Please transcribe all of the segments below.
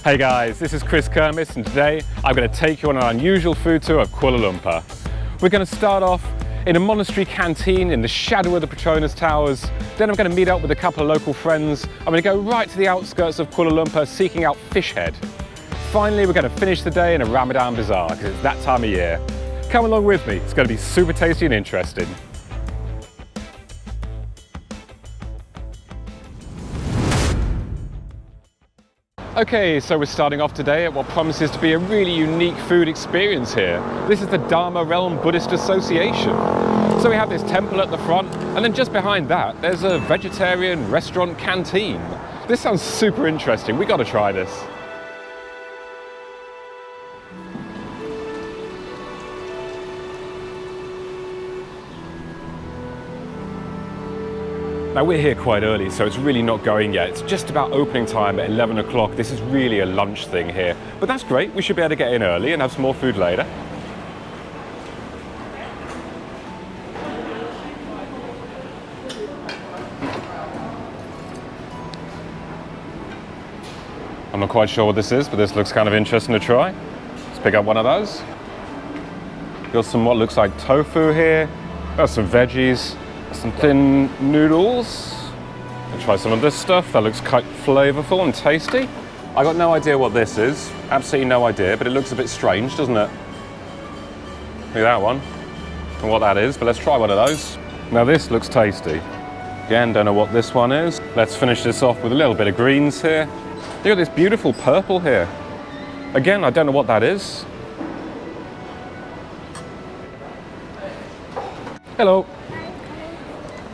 Hey guys, this is Chris Kermis and today I'm going to take you on an unusual food tour of Kuala Lumpur. We're going to start off in a monastery canteen in the shadow of the Petronas Towers. Then I'm going to meet up with a couple of local friends. I'm going to go right to the outskirts of Kuala Lumpur seeking out fish head. Finally, we're going to finish the day in a Ramadan bazaar because it's that time of year. Come along with me, it's going to be super tasty and interesting. Okay, so we're starting off today at what promises to be a really unique food experience here. This is the Dharma Realm Buddhist Association. So we have this temple at the front, and then just behind that, there's a vegetarian restaurant canteen. This sounds super interesting. We got to try this. Now we're here quite early, so it's really not going yet. It's just about opening time at 11 o'clock. This is really a lunch thing here. But that's great, we should be able to get in early and have some more food later. I'm not quite sure what this is, but this looks kind of interesting to try. Let's pick up one of those. Got some what looks like tofu here. Got some veggies. Some thin noodles. I'll try some of this stuff. That looks quite flavorful and tasty. I got no idea what this is. Absolutely no idea, but it looks a bit strange, doesn't it? Look at that one. And what that is, but let's try one of those. Now this looks tasty. Again, don't know what this one is. Let's finish this off with a little bit of greens here. Look at this beautiful purple here. Again, I don't know what that is. Hello.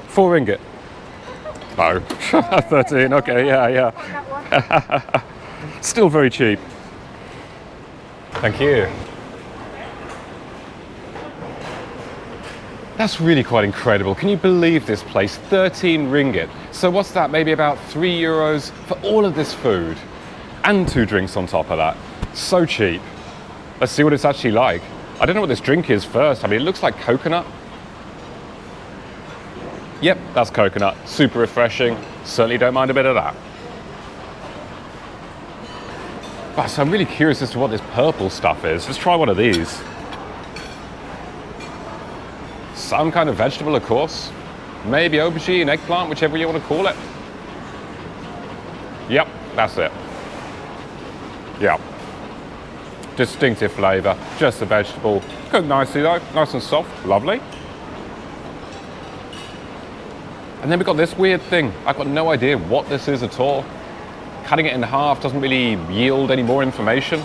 4 ringgit. Oh, 13, okay, yeah. Still very cheap. Thank you. That's really quite incredible. Can you believe this place? 13 ringgit. So what's that? Maybe about 3 euros for all of this food. And 2 drinks on top of that. So cheap. Let's see what it's actually like. I don't know what this drink is first. I mean, it looks like coconut. Yep, that's coconut. Super refreshing. Certainly don't mind a bit of that. Wow, so I'm really curious as to what this purple stuff is. Let's try one of these. Some kind of vegetable, of course. Maybe aubergine, eggplant, whichever you want to call it. Yep, that's it. Yep. Distinctive flavour. Just a vegetable. Cooked nicely though. Nice and soft. Lovely. And then we've got this weird thing. I've got no idea what this is at all. Cutting it in half doesn't really yield any more information.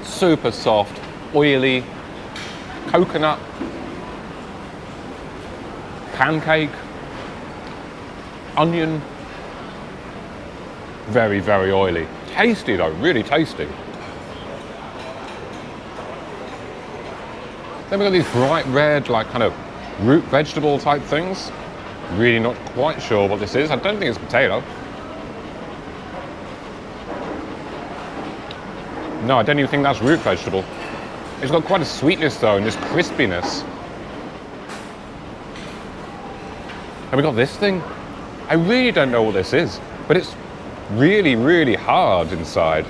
Super soft, oily, coconut, pancake, onion. Very, very oily. Tasty though, really tasty. Then we've got these bright red, like kind of root vegetable type things. Really not quite sure what this is. I don't think it's potato. No, I don't even think that's root vegetable. It's got quite a sweetness though, and this crispiness. And we got this thing. I really don't know what this is, but it's really, really hard inside.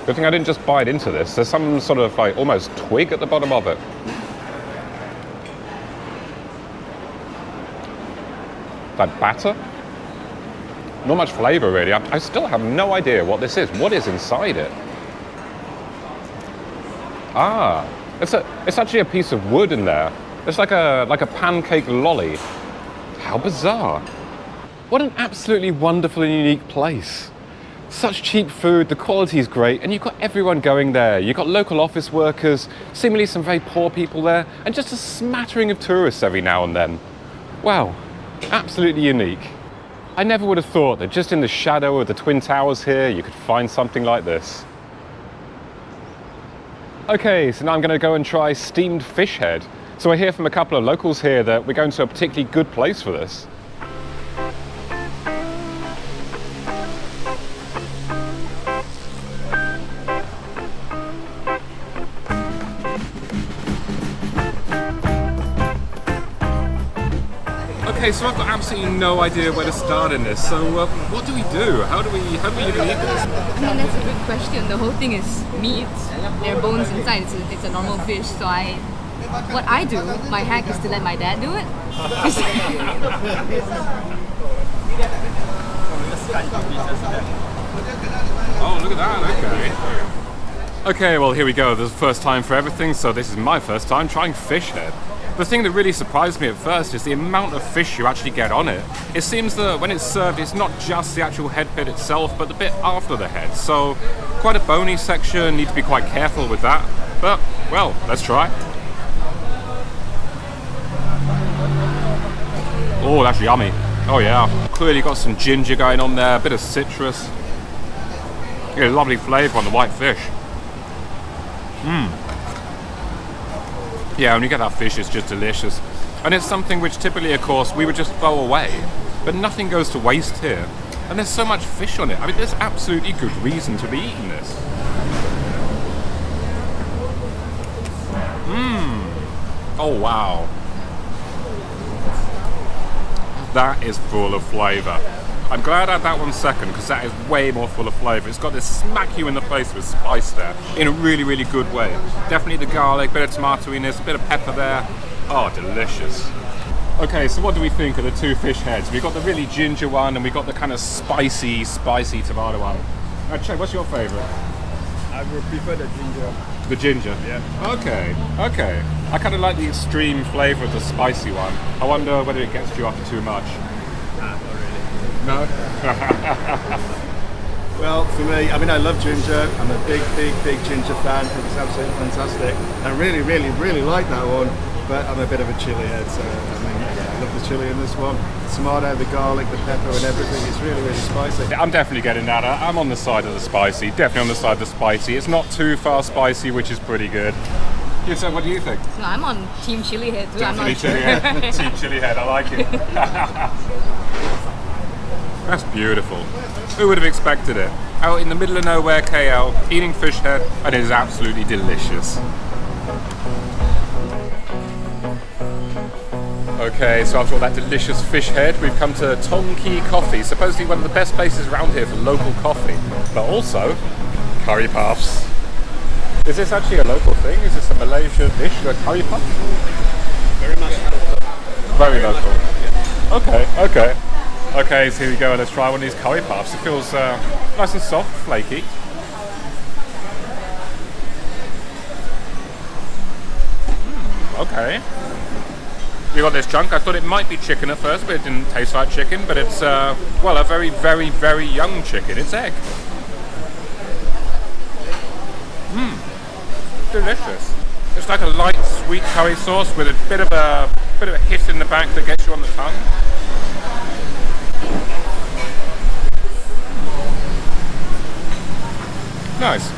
Good thing I didn't just bite into this. There's some sort of like almost twig at the bottom of it. That batter. Not much flavour really. I still have no idea what this is. What is inside it? Ah, it's actually a piece of wood in there. It's like a pancake lolly. How bizarre. What an absolutely wonderful and unique place. Such cheap food, the quality is great, and you've got everyone going there. You've got local office workers, seemingly some very poor people there, and just a smattering of tourists every now and then. Wow. Absolutely unique. I never would have thought that just in the shadow of the Twin Towers here, you could find something like this. Okay, so now I'm going to go and try steamed fish head. So I hear from a couple of locals here that we're going to a particularly good place for this. Okay, so I've got absolutely no idea where to start in this. So what do we do? How do we even eat this? I mean, that's a good question. The whole thing is meat. There are bones inside. It's a normal fish. So what I do, my hack is to let my dad do it. Oh, look at that, okay. Okay, well here we go. This is the first time for everything, so this is my first time trying fish head. The thing that really surprised me at first is the amount of fish you actually get on it. It seems that when it's served, it's not just the actual head bit itself, but the bit after the head. So, quite a bony section, need to be quite careful with that. But, well, let's try. Oh, that's yummy. Oh yeah, clearly got some ginger going on there, a bit of citrus. Yeah, lovely flavour on the white fish. Yeah, when you get that fish, it's just delicious. And it's something which typically, of course, we would just throw away. But nothing goes to waste here. And there's so much fish on it. I mean, there's absolutely good reason to be eating this. Oh, wow. That is full of flavour. I'm glad I had that one second, because that is way more full of flavour. It's got this smack you in the face with spice there, in a really, really good way. Definitely the garlic, bit of tomatoiness, a bit of pepper there. Oh, delicious. Okay, so what do we think of the two fish heads? We've got the really ginger one, and we've got the kind of spicy tomato one. Che, what's your favourite? I would prefer the ginger. The ginger? Yeah. Okay. I kind of like the extreme flavour of the spicy one. I wonder whether it gets you after too much. Not really. No? Well, for me, I mean, I love ginger. I'm a big ginger fan. I think it's absolutely fantastic. I really, really, really like that one, but I'm a bit of a chili head, so I mean, yeah, I love the chili in this one. The tomato, the garlic, the pepper and everything. It's really, really spicy. I'm definitely getting that. I'm on the side of the spicy. Definitely on the side of the spicy. It's not too far spicy, which is pretty good. Yeah, so what do you think? No, I'm on Team Chili Head too. Definitely I'm not chili head. Team chili head, I like it. That's beautiful. Who would have expected it? Out in the middle of nowhere, KL, eating fish head, and it is absolutely delicious. Okay, so after all that delicious fish head, we've come to Tongki Coffee, supposedly one of the best places around here for local coffee, but also curry puffs. Is this actually a local thing? Is this a Malaysian dish, a curry puff? Very much local. Very local. Okay, so here we go. Let's try one of these curry puffs. It feels nice and soft, flaky. Okay. We got this chunk. I thought it might be chicken at first, but it didn't taste like chicken. But it's, well, a very, very, very young chicken. It's egg. Delicious. It's like a light, sweet curry sauce with a bit of a hit in the back that gets you on the tongue. Nice.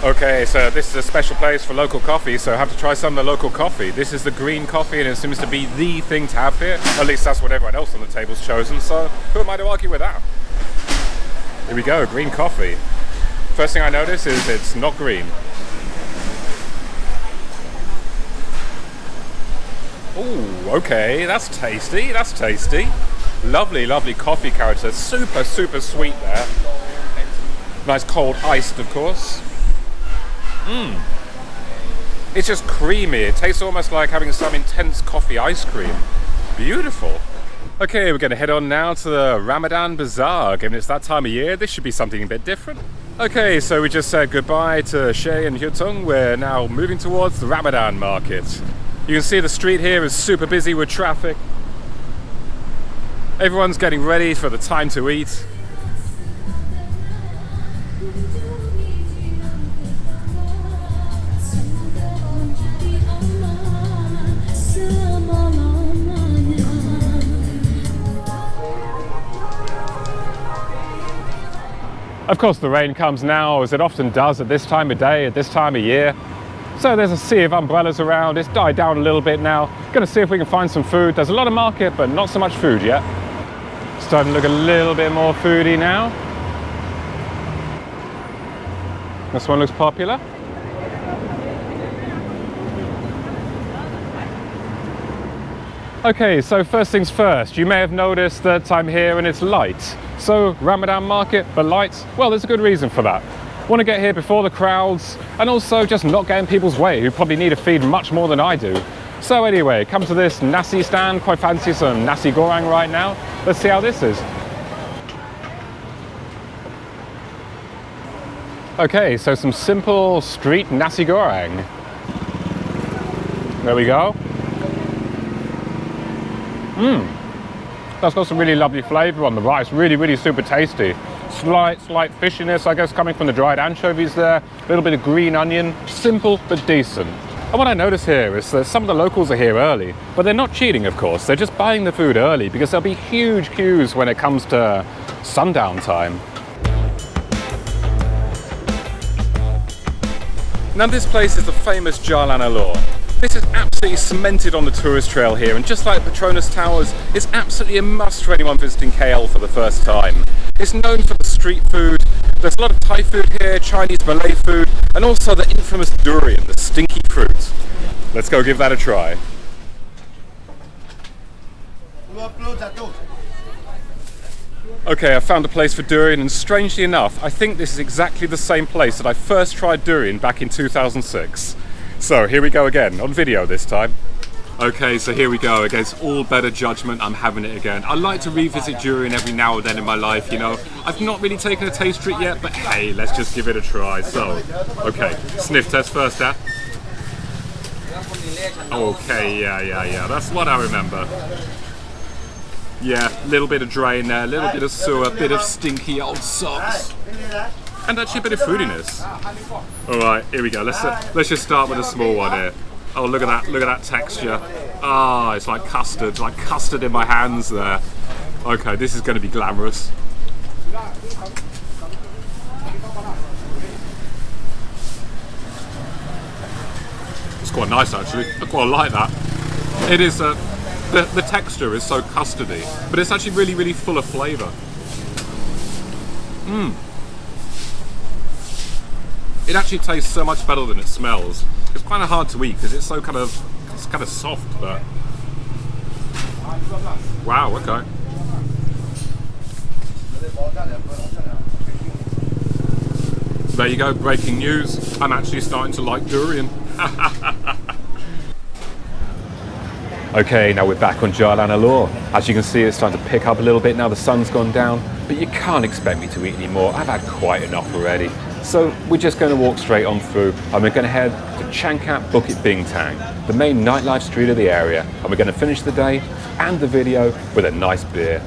Okay, so this is a special place for local coffee, so I have to try some of the local coffee. This is the green coffee, and it seems to be the thing to have here. At least that's what everyone else on the table's chosen, so who am I to argue with that? Here we go, green coffee. First thing I notice is it's not green. Ooh, okay, that's tasty, Lovely, lovely coffee character, super, super sweet there. Nice cold iced, of course. It's just creamy. It tastes almost like having some intense coffee ice cream. Beautiful. Okay, we're going to head on now to the Ramadan Bazaar. Given it's that time of year, this should be something a bit different. Okay, so we just said goodbye to Shay and Hyutung. We're now moving towards the Ramadan Market. You can see the street here is super busy with traffic. Everyone's getting ready for the time to eat. Of course, the rain comes now, as it often does at this time of day, at this time of year. So there's a sea of umbrellas around. It's died down a little bit now. Going to see if we can find some food. There's a lot of market, but not so much food yet. Starting to look a little bit more foodie now. This one looks popular. Okay, so first things first, you may have noticed that I'm here and it's light. So Ramadan Market, but lights? Well, there's a good reason for that. Want to get here before the crowds and also just not get in people's way who probably need a feed much more than I do. So anyway, come to this nasi stand, quite fancy some nasi goreng right now. Let's see how this is. Okay, so some simple street nasi goreng. There we go. That's got some really lovely flavour on the rice, really super tasty. Slight fishiness, I guess, coming from the dried anchovies there. A little bit of green onion, simple but decent. And what I notice here is that some of the locals are here early, but they're not cheating, of course. They're just buying the food early because there'll be huge queues when it comes to sundown time. Now this place is the famous Jalan Alor. This is absolutely cemented on the tourist trail here, and just like Petronas Towers, it's absolutely a must for anyone visiting KL for the first time. It's known for the street food. There's a lot of Thai food here, Chinese, Malay food, and also the infamous durian, the stinky fruit. Let's go give that a try. Okay, I found a place for durian, and strangely enough, I think this is exactly the same place that I first tried durian back in 2006. So here we go again, on video this time. Okay, so here we go, against all better judgment, I'm having it again. I like to revisit durian every now and then in my life, you know. I've not really taken a taste for it yet, but hey, let's just give it a try. So, okay, sniff test first, huh? Okay, yeah, that's what I remember. Yeah, a little bit of drain there, a little bit of sewer, a bit of stinky old socks. And actually a bit of fruitiness. Alright, here we go. Let's just start with a small one here. Oh, look at that texture. Ah, it's like custard in my hands there. Okay, this is going to be glamorous. It's quite nice actually. I quite like that. It is the texture is so custardy, but it's actually really full of flavour. It actually tastes so much better than it smells. It's kind of hard to eat because it's so kind of soft, but wow, okay. There you go, breaking news. I'm actually starting to like durian. Okay, now we're back on Jalan Alor. As you can see, it's starting to pick up a little bit now the sun's gone down, but you can't expect me to eat any more. I've had quite enough already. So we're just going to walk straight on through and we're going to head to Changkat Bukit Bintang, the main nightlife street of the area, and we're going to finish the day and the video with a nice beer.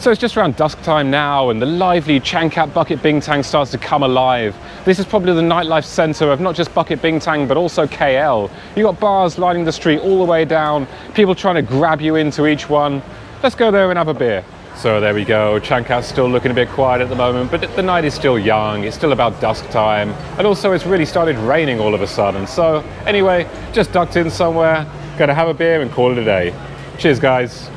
So it's just around dusk time now and the lively Changkat Bukit Bintang starts to come alive. This is probably the nightlife centre of not just Bukit Bintang but also KL. You've got bars lining the street all the way down, people trying to grab you into each one. Let's go there and have a beer. So there we go, Changkat's still looking a bit quiet at the moment, but the night is still young, it's still about dusk time, and also it's really started raining all of a sudden. So anyway, just ducked in somewhere, gonna have a beer and call it a day. Cheers guys.